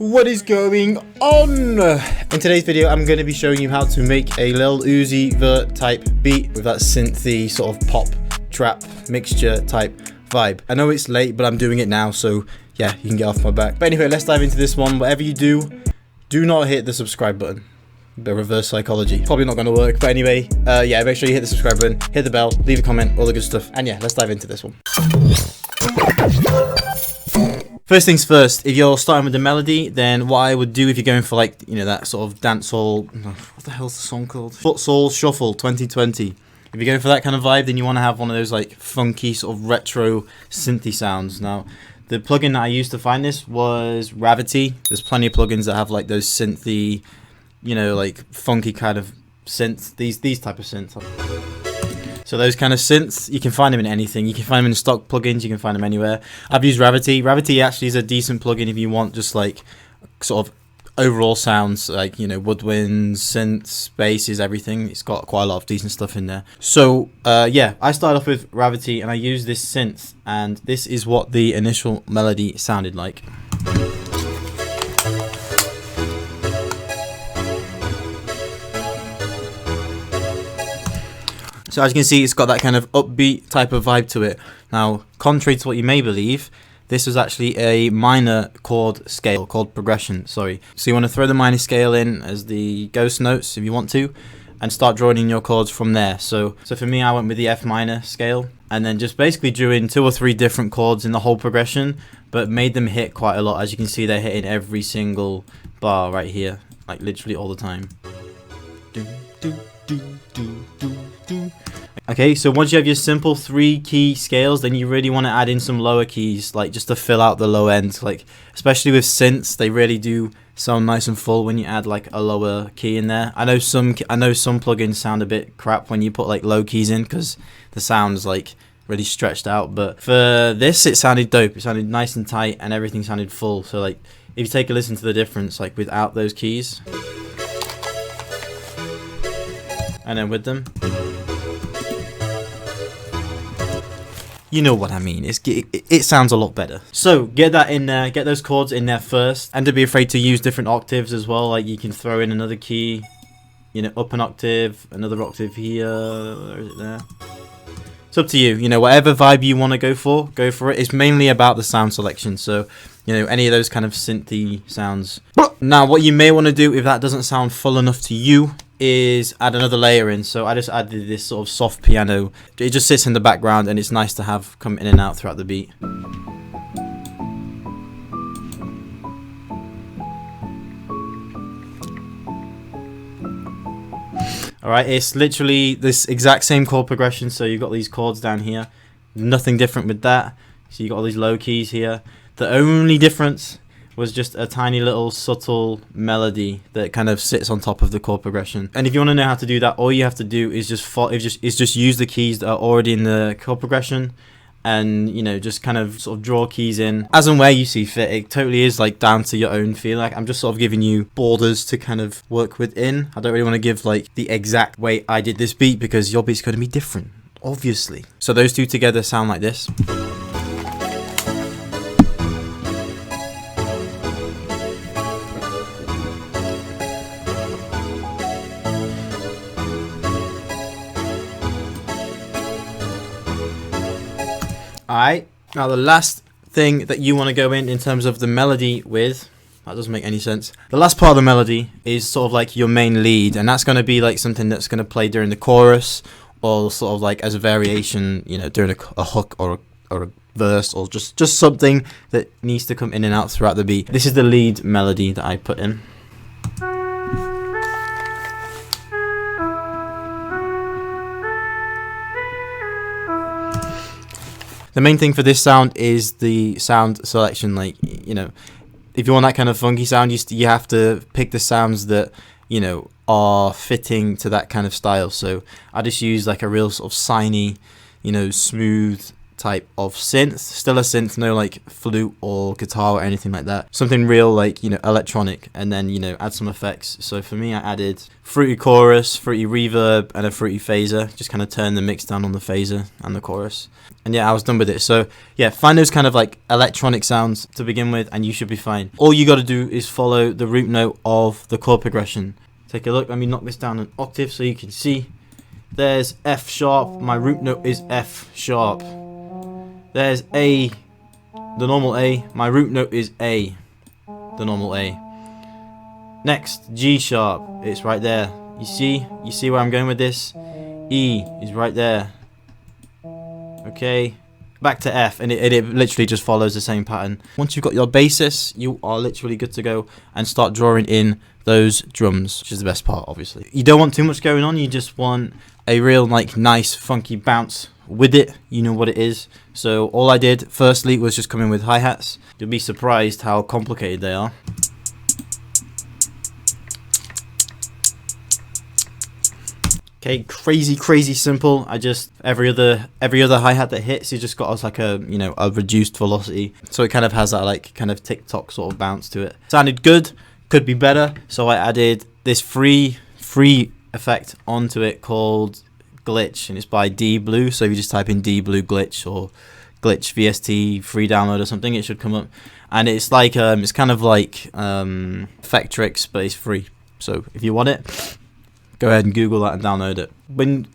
What is going on? In today's video, I'm going to be showing you how to make a Lil Uzi Vert type beat with that synthy sort of pop trap mixture type vibe. I know it's late, but I'm doing it now, so yeah, you can get off my back. But anyway, let's dive into this one. Whatever you do not hit the subscribe button. The reverse psychology. Probably not going to work, but anyway, yeah, make sure you hit the subscribe button, hit the bell, leave a comment, all the good stuff. And yeah, let's dive into this one. First things first, if you're starting with the melody, then what I would do if you're going for like, you know, that sort of dancehall, what the hell's the song called? Futsal Shuffle 2020. If you're going for that kind of vibe, then you want to have one of those like funky sort of retro synthy sounds. Now, the plugin that I used to find this was Gravity. There's plenty of plugins that have like those synthy, you know, like funky kind of synths, these type of synths. So those kind of synths, you can find them in anything. You can find them in stock plugins, you can find them anywhere. I've used Gravity. Gravity actually is a decent plugin if you want just like sort of overall sounds, like, you know, woodwinds, synths, basses, everything. It's got quite a lot of decent stuff in there. So yeah, I started off with Gravity and I used this synth, and this is what the initial melody sounded like. So as you can see, it's got that kind of upbeat type of vibe to it. Now, contrary to what you may believe, this was actually a minor chord scale, chord progression, sorry. So you want to throw the minor scale in as the ghost notes if you want to, and start drawing in your chords from there. So for me, I went with the F minor scale, and then just basically drew in 2 or 3 different chords in the whole progression, but made them hit quite a lot. As you can see, they're hitting every single bar right here, like literally all the time. Okay, so once you have your simple 3 key scales, then you really want to add in some lower keys, like just to fill out the low end. Like, especially with synths, they really do sound nice and full when you add like a lower key in there. I know some plugins sound a bit crap when you put like low keys in, because the sound's like really stretched out. But for this, it sounded dope. It sounded nice and tight, and everything sounded full. So like, if you take a listen to the difference, like without those keys, and then with them, you know what I mean. It sounds a lot better. So get that in there, get those chords in there first, and don't be afraid to use different octaves as well. Like you can throw in another key, you know, up an octave, another octave here. Where is it there? It's up to you. You know, whatever vibe you want to go for it. It's mainly about the sound selection. So, you know, any of those kind of synthy sounds. Now, what you may want to do if that doesn't sound full enough to you is add another layer in. So I just added this sort of soft piano. It just sits in the background, and it's nice to have come in and out throughout the beat. Alright, it's literally this exact same chord progression. So you've got these chords down here, nothing different with that. So you've got all these low keys here. The only difference was just a tiny little subtle melody that kind of sits on top of the chord progression. And if you want to know how to do that, all you have to do is just use the keys that are already in the chord progression, and, you know, just kind of sort of draw keys in as and where you see fit. It totally is like down to your own feel. Like, I'm just sort of giving you borders to kind of work within. I don't really want to give like the exact way I did this beat, because your beat's going to be different, obviously. So those two together sound like this. Alright, now the last thing that you want to go in terms of the melody with, that doesn't make any sense. The last part of the melody is sort of like your main lead, and that's going to be like something that's going to play during the chorus, or sort of like as a variation, you know, during a hook or a verse, or just something that needs to come in and out throughout the beat. This is the lead melody that I put in. The main thing for this sound is the sound selection. Like, you know, if you want that kind of funky sound, you have to pick the sounds that, you know, are fitting to that kind of style. So I just use like a real sort of signy, you know, smooth type of synth. Still a synth, no like flute or guitar or anything like that. Something real like, you know, electronic, and then, you know, add some effects. So for me, I added fruity chorus, fruity reverb, and a fruity phaser. Just kind of turn the mix down on the phaser and the chorus. And yeah, I was done with it. So yeah, find those kind of like electronic sounds to begin with, and you should be fine. All you got to do is follow the root note of the chord progression. Take a look. Let me knock this down an octave so you can see. There's F sharp. My root note is F sharp. There's A, the normal A. My root note is A, the normal A. Next, G sharp. It's right there. You see where I'm going with this? E is right there. Okay, back to F, and it literally just follows the same pattern. Once you've got your basis, you are literally good to go and start drawing in those drums, which is the best part, obviously. You don't want too much going on, you just want a real like nice funky bounce with it. You know what it is. So all I did firstly was just come in with hi-hats. You'll be surprised how complicated they are. Okay, crazy simple. I just every other hi-hat that hits, you just got us like a, you know, a reduced velocity, so it kind of has that like kind of TikTok sort of bounce to it. Sounded good, could be better, so I added this free effect onto it called Glitch, and it's by D Blue. So if you just type in D Blue Glitch or Glitch VST free download or something, it should come up. And it's like it's kind of like Effect Tricks, but it's free. So if you want it, go ahead and Google that and download it.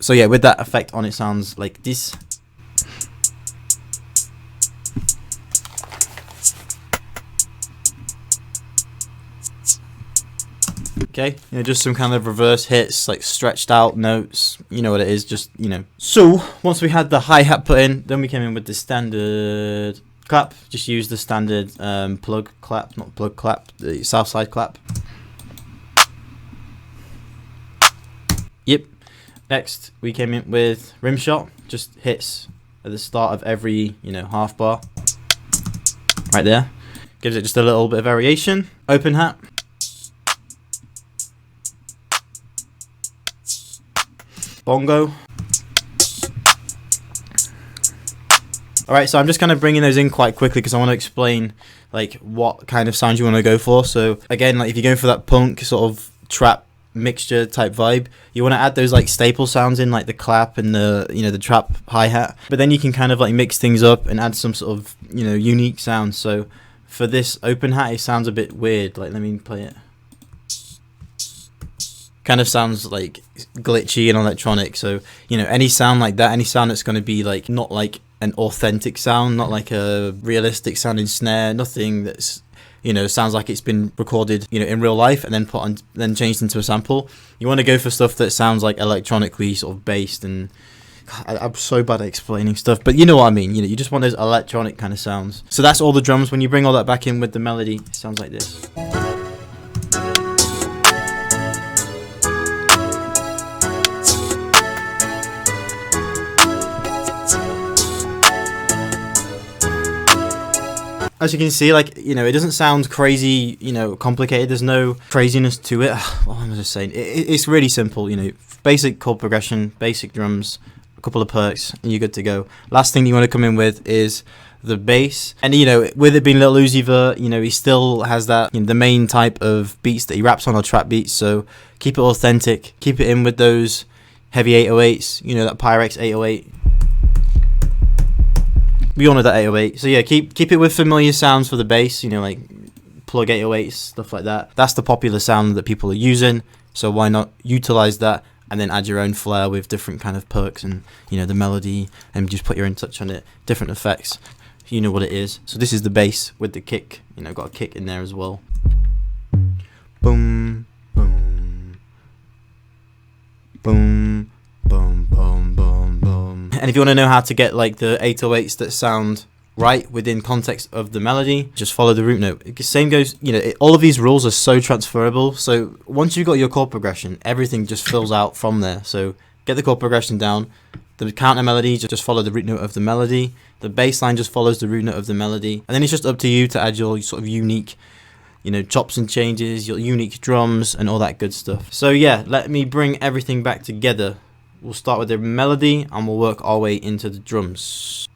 So yeah, with that effect on, it sounds like this. Okay, you know, just some kind of reverse hits, like stretched out notes. You know what it is, just, you know. So once we had the hi-hat put in, then we came in with the standard clap. Just use the standard plug clap, not plug clap, the south side clap. Yep. Next, we came in with rim shot. Just hits at the start of every, you know, half bar. Right there. Gives it just a little bit of variation. Open hat. Bongo. Alright, so I'm just kind of bringing those in quite quickly because I want to explain like what kind of sound you want to go for. So again, like if you're going for that punk sort of trap mixture type vibe, you want to add those like staple sounds in, like the clap and the, you know, the trap hi-hat, but then you can kind of like mix things up and add some sort of, you know, unique sounds. So for this open hat, it sounds a bit weird. Like, let me play it. Kind of sounds like glitchy and electronic. So, you know, any sound like that, any sound that's going to be like not like an authentic sound, not like a realistic sounding snare, nothing that's, you know, sounds like it's been recorded, you know, in real life and then put on, then changed into a sample. You want to go for stuff that sounds like electronically sort of based, and I'm so bad at explaining stuff, but you know what I mean. You know, you just want those electronic kind of sounds. So that's all the drums. When you bring all that back in with the melody, it sounds like this. As you can see, like, you know, it doesn't sound crazy, you know, complicated. There's no craziness to it. What am I just saying? It's really simple, you know, basic chord progression, basic drums, a couple of perks, and you're good to go. Last thing you want to come in with is the bass. And, you know, with it being Lil Uzi Vert, you know, he still has that, you know, the main type of beats that he raps on are trap beats. So keep it authentic. Keep it in with those heavy 808s, you know, that Pyrex 808. We all know that 808. So yeah, keep it with familiar sounds for the bass, you know, like plug 808s, stuff like that. That's the popular sound that people are using, so why not utilize that and then add your own flair with different kind of perks and, you know, the melody, and just put your own touch on it, different effects. You know what it is. So this is the bass with the kick, you know, got a kick in there as well. Boom, boom, boom, boom, boom, boom, boom. And if you want to know how to get like the 808s that sound right within context of the melody, just follow the root note. Same goes, you know, all of these rules are so transferable. So once you've got your chord progression, everything just fills out from there. So get the chord progression down. The counter melody, just follow the root note of the melody. The bass line just follows the root note of the melody. And then it's just up to you to add your sort of unique, you know, chops and changes, your unique drums and all that good stuff. So yeah, let me bring everything back together. We'll start with the melody and we'll work our way into the drums.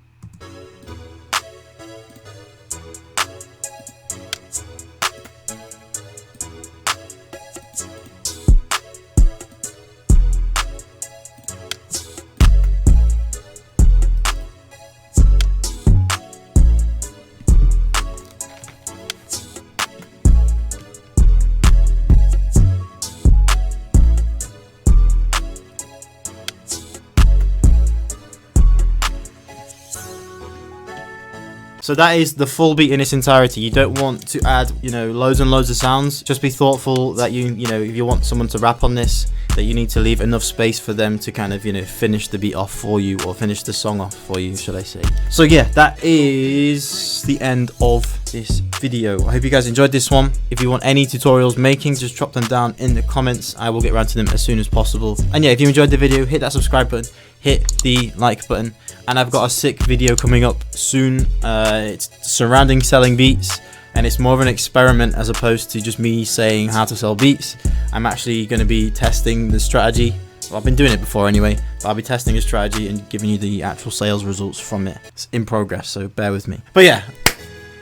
So that is the full beat in its entirety. You don't want to add, you know, loads and loads of sounds. Just be thoughtful that you know, if you want someone to rap on this, that you need to leave enough space for them to kind of, you know, finish the beat off for you, or finish the song off for you, should I say. So yeah, that is the end of this video. I hope you guys enjoyed this one. If you want any tutorials making, just drop them down in the comments. I will get around to them as soon as possible. And yeah, if you enjoyed the video, hit that subscribe button, hit the like button, and I've got a sick video coming up soon. It's surrounding selling beats, and it's more of an experiment as opposed to just me saying how to sell beats. I'm actually going to be testing the strategy. Well, I've been doing it before anyway, but I'll be testing a strategy and giving you the actual sales results from it. It's in progress, so bear with me. But yeah,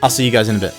I'll see you guys in a bit.